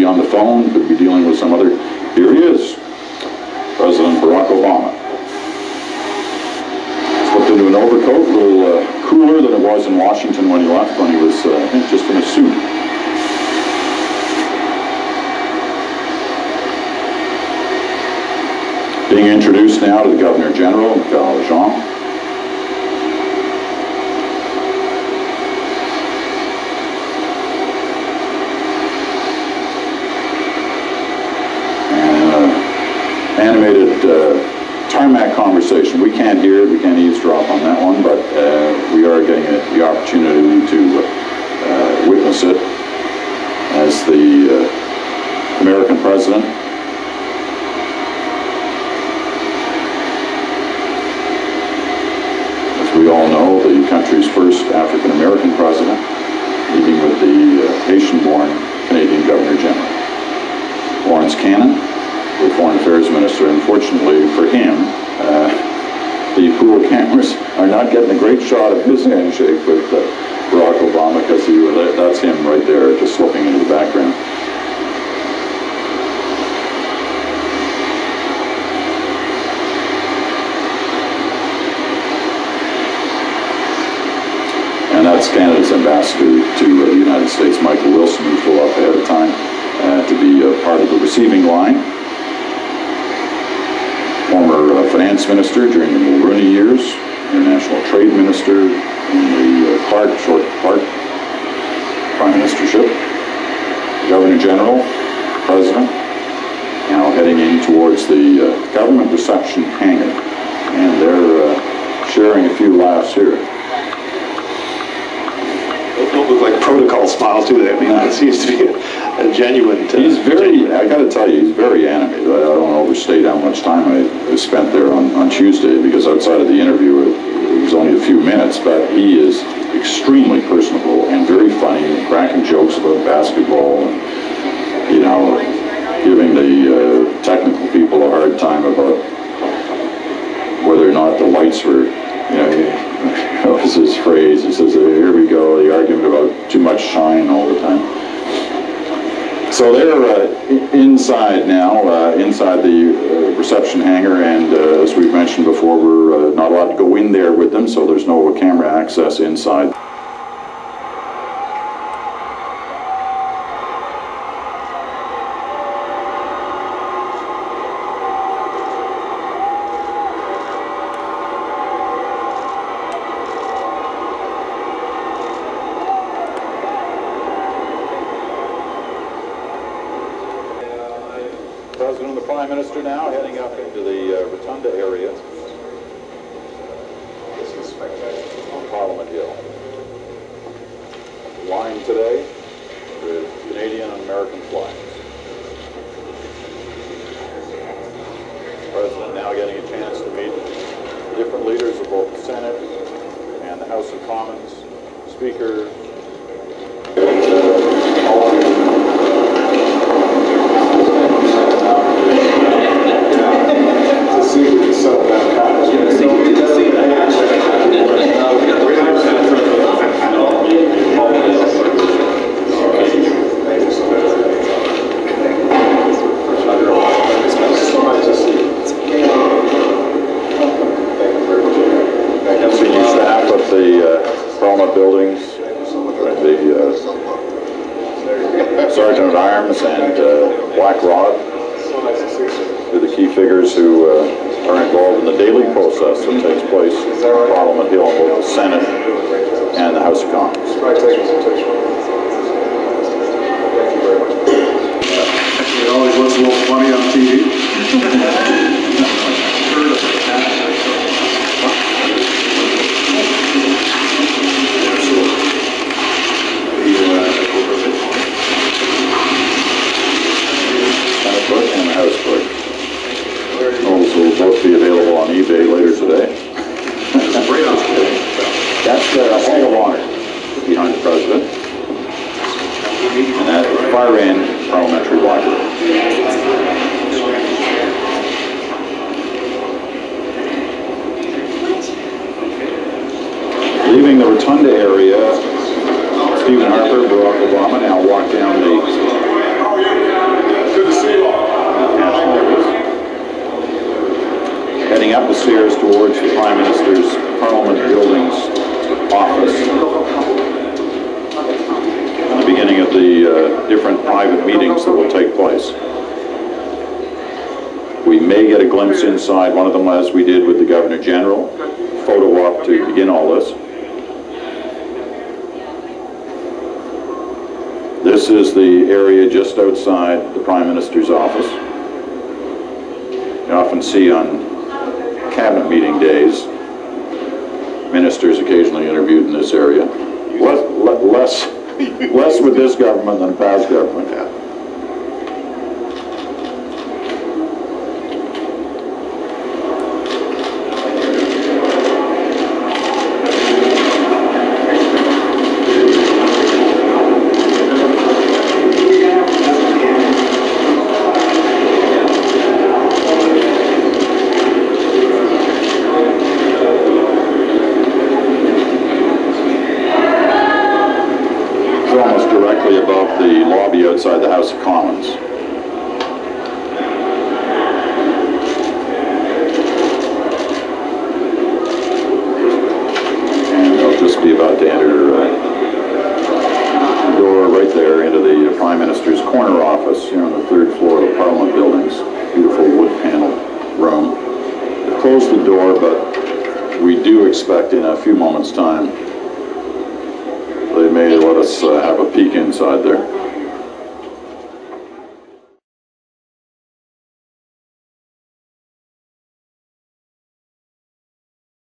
on the phone, could be dealing with some other. Here he is, President Barack Obama. Slipped into an overcoat, a little cooler than it was in Washington when he left, when he was, I think, just in a suit. Being introduced now to the Governor General, Carl Jean. Animated tarmac conversation. We can't hear it, we can't eavesdrop on that one, but we are getting the opportunity to witness it as the American president we all know, the country's first African-American president, meeting with the Haitian-born Canadian Governor General. Lawrence Cannon, the Foreign Affairs Minister. Unfortunately for him, the pool cameras are not getting a great shot of his handshake with Barack Obama, because that's him right there, just slipping into the background. And that's Canada's ambassador to the United States, Michael Wilson, who flew up ahead of time to be part of the receiving line. Former finance minister during the Mulroney years, international trade minister in the short Clark prime ministership, Governor General, President, now heading in towards the government reception hangar. And they're sharing a few laughs here. Don't look like protocol smiles, do they? I mean, it seems to be a genuine... He's very, I got to tell you, he's very animated. I don't want to overstate how much time I spent there on Tuesday, because outside of the interview, it was only a few minutes, but he is extremely personable and very funny, and cracking jokes about basketball, and, you know, giving the technical people a hard time about whether or not the lights were, you know, that was his phrase. He says, here we go, the argument about too much shine all the time. So they're inside now, inside the reception hangar, and as we've mentioned before, we're not allowed to go in there with them, so there's no camera access inside. President and the Prime Minister now heading up into the Rotunda area. This is on Parliament Hill. Line today with Canadian and American flags. The President now getting a chance to meet different leaders of both the Senate and the House of Commons, Speaker. Buildings, the Sergeant at Arms and Black Rod, who are the key figures who are involved in the daily process that takes place at Parliament Hill, both the Senate and the House of Commons. Thank you very much. It always looks a little funny on TV. Both be available on eBay later today. That's a hall of honor behind the President. And at the far end, Parliamentary Library. Leaving the Rotunda area, Stephen Harper, Barack Obama now walk down the different private meetings that will take place. We may get a glimpse inside one of them, as we did with the Governor General, photo op to begin all this. This is the area just outside the Prime Minister's office. You often see on cabinet meeting days, ministers occasionally interviewed in this area. Less with this government than past government. Yeah. Above the lobby outside the House of Commons. And they'll just be about to enter the door right there into the Prime Minister's corner office here on the 3rd floor of the Parliament buildings. Beautiful wood paneled room. They've closed the door, but we do expect in a few moments' time they may let us have a peek inside there.